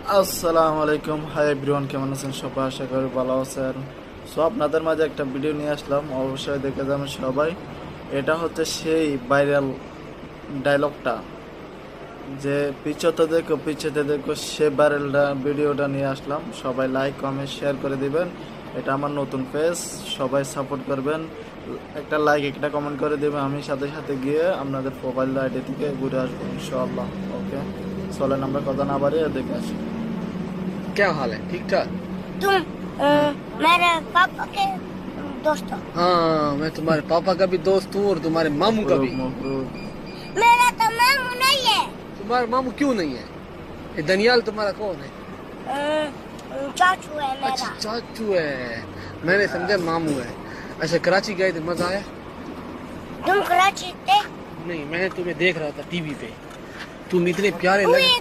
আসসালামু আলাইকুম, hi everyone, কেমন আছেন সবাই? আশা করি ভালো আছেন। সো আপনাদের মাঝে একটা ভিডিও নিয়ে আসলাম, অবশ্যই দেখে যাবেন সবাই। এটা হচ্ছে সেই ভাইরাল ডায়লগটা, যে পিছতে দেখো সে ভাইরালটা ভিডিওটা নিয়ে আসলাম। সবাই লাইক কমেন্ট শেয়ার করে দিবেন। এটা আমার নতুন পেজ, সবাই সাপোর্ট করবেন। একটা লাইক একটা কমেন্ট করে দিবেন, আমি সাথে সাথে গিয়ে আপনাদের প্রোফাইল আইডি থেকে ঘুরে আসবো ইনশাআল্লাহ। ওকে, চলেন আমরা কথা না বাড়িয়ে দেখে আসি। क्या हाल है? ठीक ठाक। तुम मेरे पापा के दोस्त हो। हाँ, मैं तुम्हारे पापा का भी दोस्त हूँ और तुम्हारे मामू का भी। मबरूक। मेरा तो मामू नहीं है। तुम्हारा मामू क्यों नहीं है? ये दनियाल तुम्हारा कौन है? चाचू है मेरा। अच्छा, चाचू है। मैंने समझा मामू है। अच्छा, कराची गए थे, मजा आया? तुम कराची थे? नहीं, मैंने तुम्हें देख रहा था टीवी पे। तुम इतने प्यारे लगे।